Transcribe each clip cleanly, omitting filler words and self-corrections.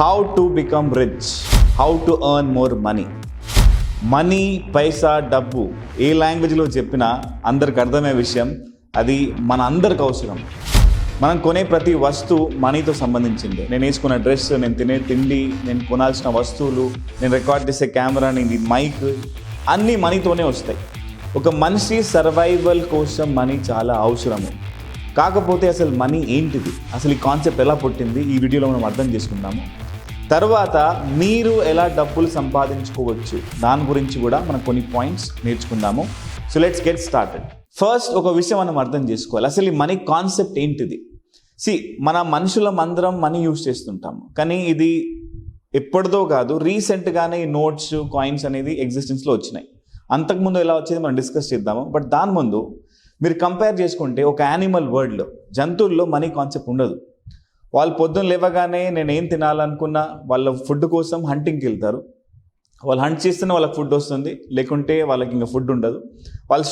How to become rich, how to earn more money. Money, పైసా, డబ్బు ఏ లాంగ్వేజ్లో చెప్పినా అందరికి అర్థమయ్యే విషయం. అది మన అందరికి అవసరం. మనం కొనే ప్రతి వస్తువు మనీతో సంబంధించింది. నేను వేసుకున్న డ్రెస్, నేను తినే తిండి, నేను కొనాల్సిన వస్తువులు, నేను రికార్డ్ చేసే కెమెరా, నేను మైక్, అన్నీ మనీతోనే వస్తాయి. ఒక మనిషి సర్వైవల్ కోసం మనీ చాలా అవసరము. కాకపోతే అసలు మనీ ఏంటిది, అసలు ఈ కాన్సెప్ట్ ఎలా పుట్టింది, ఈ వీడియోలో మనం అర్థం చేసుకుందాము. తర్వాత మీరు ఎలా డబ్బులు సంపాదించుకోవచ్చు దాని గురించి కూడా మనం కొన్ని పాయింట్స్ నేర్చుకుందాము. So let's get started. First ఒక విషయం మనం అర్థం చేసుకోవాలి, అసలు ఈ మనీ కాన్సెప్ట్ ఏంటిది. మన మనుషులం అందరం మనీ యూజ్ చేస్తుంటాము, కానీ ఇది ఎప్పటిదో కాదు, రీసెంట్గానే ఈ నోట్స్, కాయిన్స్ అనేది ఎగ్జిస్టెన్స్లో వచ్చినాయి. అంతకుముందు ఎలా వచ్చేది మనం డిస్కస్ చేద్దాము. బట్ దాని ముందు మీరు కంపేర్ చేసుకుంటే ఒక యానిమల్ వరల్డ్లో, జంతువుల్లో మనీ కాన్సెప్ట్ ఉండదు. వాళ్ళు పొద్దున్న లేవగానే నేను ఏం తినాలనుకున్నా వాళ్ళ ఫుడ్ కోసం హంటింగ్కి వెళ్తారు. వాళ్ళు హంట్ చేస్తేనే వాళ్ళకి ఫుడ్ వస్తుంది, లేకుంటే వాళ్ళకి ఇంకా ఫుడ్ ఉండదు. వాళ్ళ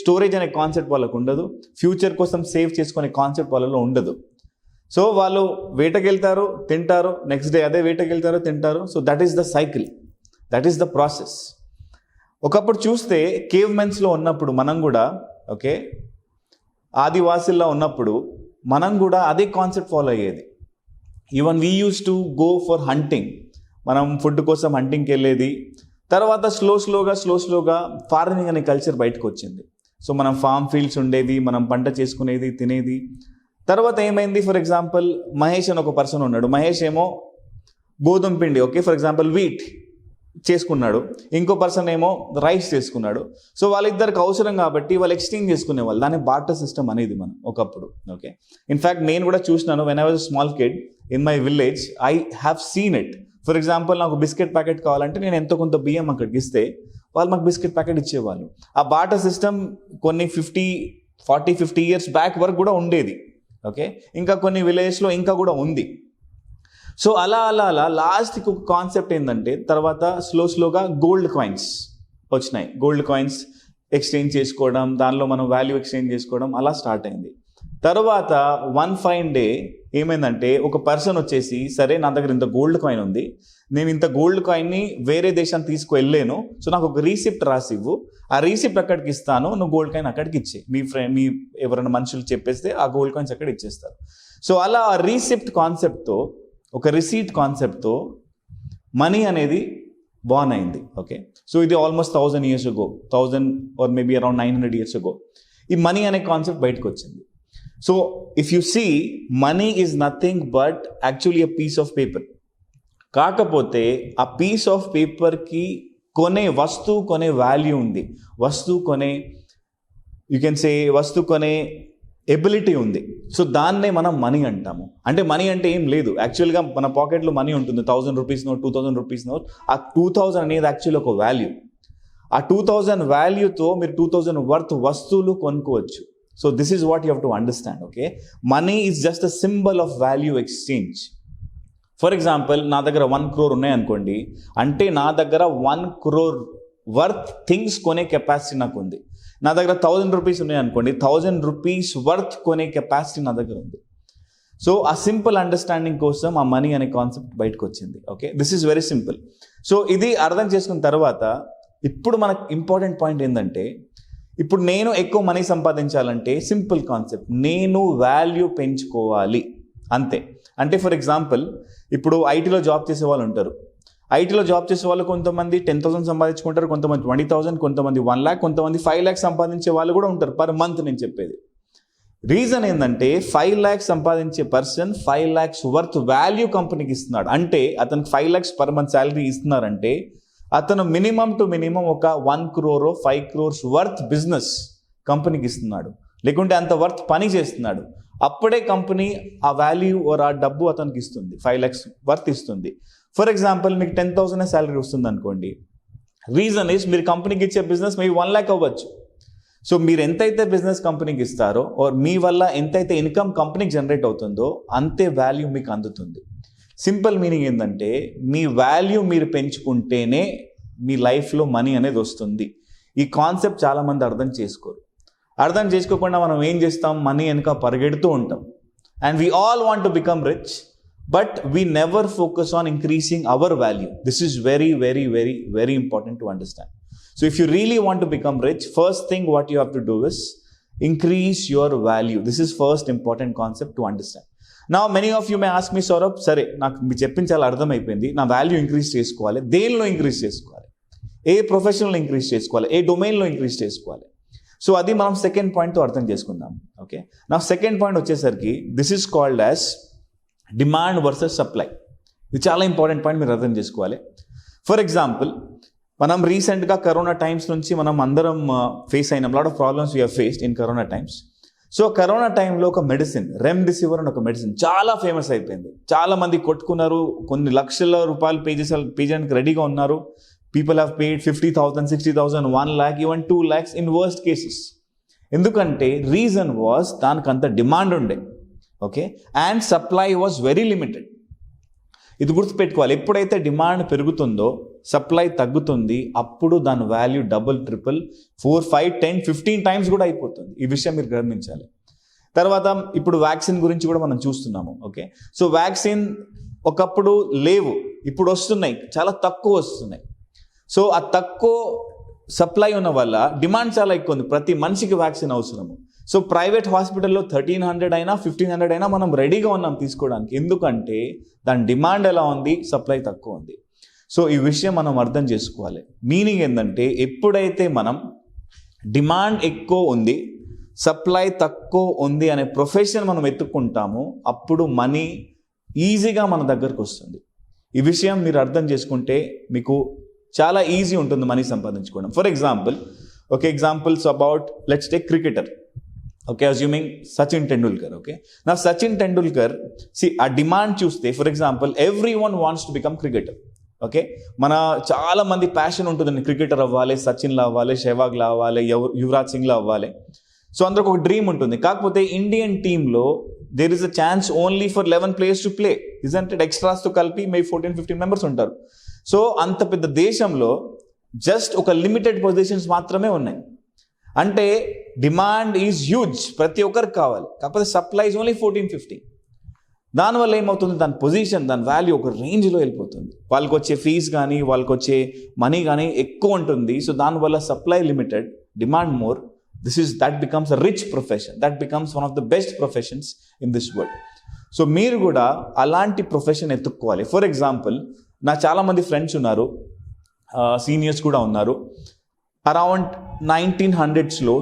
స్టోరేజ్ అనే కాన్సెప్ట్ వాళ్ళకు ఉండదు. ఫ్యూచర్ కోసం సేవ్ చేసుకునే కాన్సెప్ట్ వాళ్ళలో ఉండదు. సో వాళ్ళు వేటకి వెళ్తారు, తింటారు, నెక్స్ట్ డే అదే వేటకి వెళ్తారు, తింటారు. So that is the cycle, that is the process. ఒకప్పుడు చూస్తే కేవ్ మెన్స్లో ఉన్నప్పుడు మనం కూడా ఆదివాసుల్లో ఉన్నప్పుడు మనం కూడా అదే కాన్సెప్ట్ ఫాలో అయ్యేది. Even we use to go for hunting. మనం ఫుడ్ కోసం హంటింగ్కి వెళ్ళేది. తర్వాత స్లోగా ఫార్మింగ్ అనే కల్చర్ బయటకు వచ్చింది. సో మనం ఫార్మ్ ఫీల్డ్స్ ఉండేవి, మనం పంట చేసుకునేది, తినేది. తర్వాత ఏమైంది, ఫర్ ఎగ్జాంపుల్ మహేష్ అని ఒక పర్సన్ ఉన్నాడు. మహేష్ ఏమో గోధుమ పిండి ఫర్ ఎగ్జాంపుల్ వీట్ చేసుకున్నాడు, ఇంకో పర్సన్ ఏమో రైస్ చేసుకున్నాడు. సో వాళ్ళిద్దరికి అవసరం కాబట్టి వాళ్ళు ఎక్స్చేంజ్ చేసుకునేవాళ్ళు. దాన్ని బార్టర్ సిస్టమ్ అనేది మనం ఒకప్పుడు. ఇన్ఫ్యాక్ట్ నేను కూడా చూసినాను. When I was small kid in my village, I have seen it. For example నాకు బిస్కెట్ ప్యాకెట్ కావాలంటే నేను ఎంతో కొంత బియ్యం అక్కడికి ఇస్తే వాళ్ళు మాకు బిస్కెట్ ప్యాకెట్ ఇచ్చేవాళ్ళు. ఆ బార్టర్ సిస్టమ్ కొన్ని 50 ఇయర్స్ బ్యాక్ వరకు కూడా ఉండేది. ఇంకా కొన్ని విలేజ్లో ఇంకా కూడా ఉంది. సో అలా లాస్ట్కి ఒక కాన్సెప్ట్ ఏంటంటే, తర్వాత స్లోగా గోల్డ్ కాయిన్స్ వచ్చినాయి. గోల్డ్ కాయిన్స్ ఎక్స్చేంజ్ చేసుకోవడం, దానిలో మనం వాల్యూ ఎక్స్చేంజ్ చేసుకోవడం, అలా స్టార్ట్ అయింది. తర్వాత వన్ ఫైన్ డే ఏమైందంటే, ఒక పర్సన్ వచ్చేసి, సరే నా దగ్గర ఇంత గోల్డ్ కాయిన్ ఉంది, నేను ఇంత గోల్డ్ కాయిన్ని వేరే దేశానికి తీసుకువెళ్ళాను, సో నాకు ఒక రీసిప్ట్ రాసివ్వు, ఆ రీసిప్ట్ అక్కడికి ఇస్తాను, నువ్వు గోల్డ్ కాయిన్ అక్కడికి ఇచ్చే, మీ ఎవరైనా మనుషులు చెప్పేస్తే ఆ గోల్డ్ కాయిన్స్ అక్కడ ఇచ్చేస్తారు. సో అలా ఆ రీసిప్ట్ కాన్సెప్ట్తో, ఒక రిసీట్ కాన్సెప్ట్తో మనీ అనేది బాన్ అయింది. సో ఇది almost 1000 years ago, 1000 or maybe around 900 years ago ఈ మనీ అనే కాన్సెప్ట్ బయటకు వచ్చింది. So if you see, money is nothing but actually a piece of paper. కాకపోతే ఆ పీస్ ఆఫ్ పేపర్కి వస్తువు కొనే వాల్యూ ఉంది, వస్తువు కొనే ఎబిలిటీ ఉంది. సో దాన్నే మనం మనీ అంటాము. అంటే మనీ అంటే ఏం లేదు, యాక్చువల్గా మన పాకెట్లో మనీ ఉంటుంది, 1000 రూపీస్ నోట్, 2000 రూపీస్ నోట్. ఆ 2000 అనేది యాక్చువల్లీ ఒక వాల్యూ. ఆ 2000 వాల్యూతో మీరు 2000 వర్త్ వస్తువులు కొనుక్కోవచ్చు. So this is what you have to understand. Money is just a symbol of value exchange. For example నా దగ్గర 1 crore ఉన్నాయనుకోండి, అంటే నా దగ్గర 1 crore వర్త్ థింగ్స్ కొనే కెపాసిటీ నాకు ఉంది. నా దగ్గర 1000 రూపీస్ ఉన్నాయనుకోండి, 1000 రూపీస్ వర్త్ కొనే కెపాసిటీ నా దగ్గర ఉంది. సో ఆ సింపుల్ అండర్స్టాండింగ్ కోసం ఆ మనీ అనే కాన్సెప్ట్ బయటకు వచ్చింది. This is very simple. So ఇది అర్థం చేసుకున్న తర్వాత ఇప్పుడు మనకు ఇంపార్టెంట్ పాయింట్ ఏంటంటే, ఇప్పుడు నేను ఎక్కువ మనీ సంపాదించాలంటే సింపుల్ కాన్సెప్ట్, నేను వాల్యూ పెంచుకోవాలి అంతే. అంటే ఫర్ ఎగ్జాంపుల్ ఇప్పుడు ఐటీలో జాబ్ చేసే వాళ్ళు ఉంటారు. ఐటీలో జాబ్ చేసే వాళ్ళు కొంతమంది 10,000 సంపాదించుకుంటారు, కొంతమంది 20,000, కొంతమంది 1 lakh, కొంతమంది 5 lakhs సంపాదించే వాళ్ళు కూడా ఉంటారు పర్ మంత్. నేను చెప్పేది రీజన్ ఏంటంటే, 5 lakhs సంపాదించే పర్సన్ 5 lakhs వర్త్ వాల్యూ కంపెనీకి ఇస్తున్నాడు. అంటే అతనికి 5 lakhs పర్ మంత్ శాలరీ ఇస్తున్నారంటే అతను మినిమం టు మినిమం ఒక 1 crore, 5 crores వర్త్ బిజినెస్ కంపెనీకి ఇస్తున్నాడు, లేకుంటే అంత వర్త్ పని చేస్తున్నాడు. అప్పుడే కంపెనీ ఆ వాల్యూ ఆ డబ్బు అతనికి ఇస్తుంది, 5 lakhs వర్త్ ఇస్తుంది. ఫర్ ఎగ్జాంపుల్ మీకు 10,000 శాలరీ వస్తుంది అనుకోండి, రీజన్ ఈస్ మీరు కంపెనీకి ఇచ్చే బిజినెస్ మేబీ 1 lakh అవ్వచ్చు. సో మీరు ఎంతైతే బిజినెస్ కంపెనీకి ఇస్తారో, మీ వల్ల ఎంతైతే ఇన్కమ్ కంపెనీకి జనరేట్ అవుతుందో అంతే వాల్యూ మీకు అందుతుంది. సింపుల్ మీనింగ్ ఏంటంటే, మీ వాల్యూ మీరు పెంచుకుంటేనే మీ లైఫ్లో మనీ అనేది వస్తుంది. ఈ కాన్సెప్ట్ చాలామంది అర్థం చేసుకోరు. అర్థం చేసుకోకుండా మనం ఏం చేస్తాం, మనీ వెనుక పరిగెడుతూ ఉంటాం. And we all want to become rich, but we never focus on increasing our value. This is very, very, very, very important to understand. So if you really want to become rich, first thing what you have to do is increase your value. This is first important concept to understand. Now many of you may ask me, Saurabh, సరే నాకు మీరు చెప్పింది చాలా అర్థమైపోయింది, నా value increase చేసుకోవాలి, దేనిలో increase చేసుకోవాలి, ఏ ప్రొఫెషన్లో ఇంక్రీజ్ చేసుకోవాలి, ఏ డొమైన్లో ఇంక్రీజ్ చేసుకోవాలి. సో అది మనం సెకండ్ పాయింట్తో అర్థం చేసుకుందాం. ఓకే, నా సెకండ్ పాయింట్ వచ్చేసరికి this is called as demand versus supply. ఇది చాలా ఇంపార్టెంట్ పాయింట్, మీరు అర్థం చేసుకోవాలి. ఫర్ ఎగ్జాంపుల్, మనం రీసెంట్గా కరోనా టైమ్స్ నుంచి మనం అందరం ఫేస్ అయినాం, lot of problems we have faced in corona times. So corona టైంలో ఒక మెడిసిన్, రెమ్డెసివిర్ అని ఒక మెడిసిన్ చాలా ఫేమస్ అయిపోయింది. చాలా మంది కొట్టుకున్నారు, కొన్ని లక్షల రూపాయలు పే చేయడానికి రెడీగా ఉన్నారు. People have paid 50,000, 60,000, 1 lakh, even 2 lakhs in worst cases. ఎందుకంటే రీజన్ వాజ్ దానికి అంత డిమాండ్ ఉండే. Okay, and supply was very limited. ఇది గుర్తుపెట్టుకోవాలి, ఎప్పుడైతే డిమాండ్ పెరుగుతుందో సప్లై తగ్గుతుంది, అప్పుడు దాని వాల్యూ డబుల్, ట్రిపుల్, 4, 5, 10, 15 టైమ్స్ కూడా అయిపోతుంది. ఈ విషయం మీరు గమనించాలి. తర్వాత ఇప్పుడు వ్యాక్సిన్ గురించి కూడా మనం చూస్తున్నాము. ఓకే, సో వ్యాక్సిన్ ఒకప్పుడు లేవు, ఇప్పుడు వస్తున్నాయి, చాలా తక్కువ వస్తున్నాయి. సో ఆ తక్కువ సప్లై ఉన్న వల్ల డిమాండ్ చాలా ఎక్కువ ఉంది, ప్రతి మనిషికి వ్యాక్సిన్ అవసరము. సో ప్రైవేట్ హాస్పిటల్లో 1,300 అయినా 1,500 అయినా మనం రెడీగా ఉన్నాం తీసుకోవడానికి. ఎందుకంటే దాని డిమాండ్ ఎలా ఉంది, సప్లై తక్కువ ఉంది. సో ఈ విషయం మనం అర్థం చేసుకోవాలి. మీనింగ్ ఏంటంటే ఎప్పుడైతే మనం డిమాండ్ ఎక్కువ ఉంది, సప్లై తక్కువ ఉంది అనే ప్రొఫెషన్ మనం ఎత్తుక్కుంటామో అప్పుడు మనీ ఈజీగా మన దగ్గరకు వస్తుంది. ఈ విషయం మీరు అర్థం చేసుకుంటే మీకు చాలా ఈజీ ఉంటుంది మనీ సంపాదించుకోవడం. For example, okay, examples about let's take cricketer. Okay, assuming Sachin Tendulkar. Okay, నా సచిన్ టెండూల్కర్ ఆ డిమాండ్ చూస్తే, for example, every one wants to become cricketer. Okay, మన చాలా మంది ప్యాషన్ ఉంటుందండి, క్రికెటర్ అవ్వాలి, సచిన్లా అవ్వాలి, సెహ్వాగ్లా అవ్వాలి, యువరాజ్ సింగ్లా అవ్వాలి. సో అందరికి ఒక డ్రీమ్ ఉంటుంది. కాకపోతే ఇండియన్ టీంలో there is a chance only for 11 players to play. Isn't it? ఎక్స్ట్రాస్తో కలిపి మే 14-15 members ఉంటారు. సో అంత పెద్ద దేశంలో జస్ట్ ఒక లిమిటెడ్ పొజిషన్స్ మాత్రమే ఉన్నాయి. అంటే డిమాండ్ ఈజ్ హ్యూజ్, ప్రతి ఒక్కరికి కావాలి, కాకపోతే సప్లై ఈజ్ ఓన్లీ 14-15. దానివల్ల ఏమవుతుంది, దాని పొజిషన్, దాని వాల్యూ ఒక రేంజ్లో వెళ్ళిపోతుంది. వాళ్ళకి వచ్చే ఫీజు కానీ వాళ్ళకి వచ్చే మనీ కానీ ఎక్కువ ఉంటుంది. సో దానివల్ల supply limited, demand more. that becomes a rich profession. That becomes one of the best professions in this world. So మీరు కూడా అలాంటి ప్రొఫెషన్ ఎత్తుక్కోవాలి. ఫర్ ఎగ్జాంపుల్, నా చాలామంది ఫ్రెండ్స్ ఉన్నారు, సీనియర్స్ కూడా ఉన్నారు. అరౌండ్ 1900s,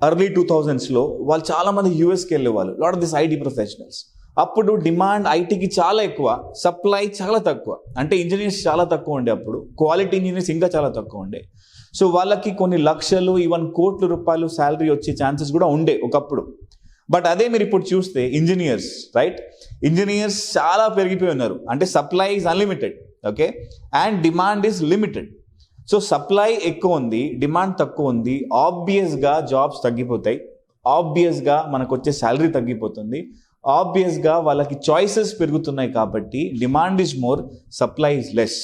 ఎర్లీ 2000s వాళ్ళు చాలామంది యూఎస్కి వెళ్ళేవాళ్ళు, lot of this IT professionals. అప్పుడు డిమాండ్ ఐటీకి చాలా ఎక్కువ, సప్లై చాలా తక్కువ. అంటే ఇంజనీర్స్ చాలా తక్కువ ఉండే, అప్పుడు క్వాలిటీ ఇంజనీర్స్ ఇంకా చాలా తక్కువ ఉండే. సో వాళ్ళకి కొన్ని లక్షలు, ఈవెన్ కోట్ల రూపాయలు శాలరీ వచ్చే ఛాన్సెస్ కూడా ఉండే ఒకప్పుడు. బట్ అదే మీరు ఇప్పుడు చూస్తే ఇంజనీర్స్, రైట్, ఇంజనీర్స్ చాలా పెరిగిపోయి ఉన్నారు. అంటే supply is unlimited, okay, and demand is limited. So supply ఎక్కువ ఉంది, డిమాండ్ తక్కువ ఉంది, ఆబ్వియస్గా జాబ్స్ తగ్గిపోతాయి, ఆబ్వియస్గా మనకు వచ్చే శాలరీ తగ్గిపోతుంది, ఆబ్వియస్గా వాళ్ళకి చాయిసెస్ పెరుగుతున్నాయి. కాబట్టి demand is more, supply is less.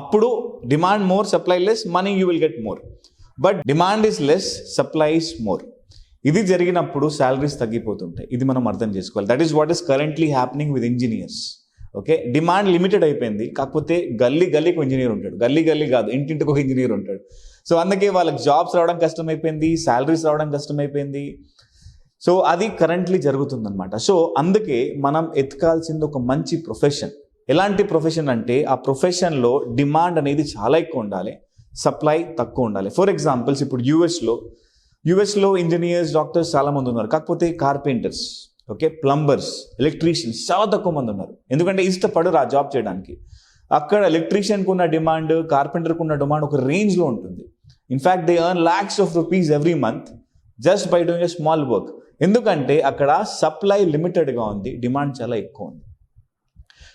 అప్పుడు demand more, supply less, money you will get more. But demand is less, supply is more. ఇది జరిగినప్పుడు శాలరీస్ తగ్గిపోతుంటాయి. ఇది మనం అర్థం చేసుకోవాలి. That is what is currently happening with engineers. Okay, demand limited అయిపోయింది, కాకపోతే గల్లీకి ఒక ఇంజనీర్ ఉంటాడు, గల్లీ కాదు, ఇంటింటికి ఒక ఇంజనీర్ ఉంటాడు. సో అందుకే వాళ్ళకి జాబ్స్ రావడం కష్టమైపోయింది, శాలరీస్ రావడం కష్టమైపోయింది. సో అది కరెంట్లీ జరుగుతుందన్నమాట. సో అందుకే మనం ఎత్తుకాల్సింది ఒక మంచి ప్రొఫెషన్. ఎలాంటి ప్రొఫెషన్ అంటే ఆ ప్రొఫెషన్లో డిమాండ్ అనేది చాలా ఎక్కువ ఉండాలి, సప్లై తక్కువ ఉండాలి. ఫర్ ఎగ్జాంపుల్స్, ఇప్పుడు యుఎస్లో ఇంజనీర్స్, డాక్టర్స్ చాలామంది ఉన్నారు, కాకపోతే కార్పెంటర్స్, ఓకే, ప్లంబర్స్, ఎలక్ట్రీషియన్స్ చాలా తక్కువ మంది ఉన్నారు. ఎందుకంటే ఇష్టపడరు ఆ జాబ్ చేయడానికి. అక్కడ ఎలక్ట్రీషియన్కి ఉన్న డిమాండ్, కార్పెంటర్కి ఉన్న డిమాండ్ ఒక రేంజ్లో ఉంటుంది. In fact they earn lakhs of rupees every month just by doing a small work. ఎందుకంటే అక్కడ సప్లై లిమిటెడ్గా ఉంది, డిమాండ్ చాలా ఎక్కువ ఉంది.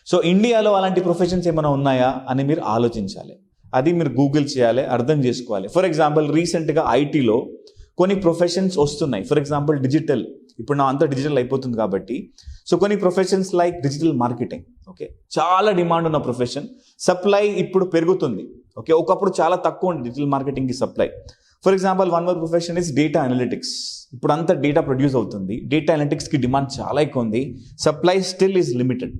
సో ఇండియాలో అలాంటి ప్రొఫెషన్స్ ఏమైనా ఉన్నాయా అని మీరు ఆలోచించాలి. అది మీరు గూగుల్ చేయాలి, అర్థం చేసుకోవాలి. ఫర్ ఎగ్జాంపుల్, రీసెంట్గా ఐటీలో కొన్ని ప్రొఫెషన్స్ వస్తున్నాయి. ఫర్ ఎగ్జాంపుల్, డిజిటల్, ఇప్పుడు నా అంతా డిజిటల్ అయిపోతుంది కాబట్టి. సో కొన్ని professions like digital marketing, okay, చాలా డిమాండ్ ఉన్న ప్రొఫెషన్, సప్లై ఇప్పుడు పెరుగుతుంది. ఓకే, ఒకప్పుడు చాలా తక్కువ ఉంది డిజిటల్ మార్కెటింగ్కి supply. For example one more profession is data analytics. ఇప్పుడు అంతా డేటా ప్రొడ్యూస్ అవుతుంది, డేటా అనలిటిక్స్కి డిమాండ్ చాలా ఎక్కువ ఉంది, సప్లై స్టిల్ ఈజ్ లిమిటెడ్.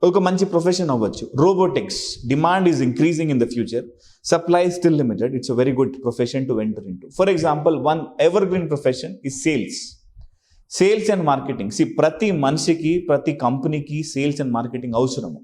ఒక మంచి ప్రొఫెషన్ అవ్వచ్చు. Robotics, demand is increasing in the future, supply still limited, it's a very good profession to enter in to. For example one ever green profession is sales and marketing. ప్రతి మనిషికి, ప్రతి కంపెనీకి sales and marketing అవసరము.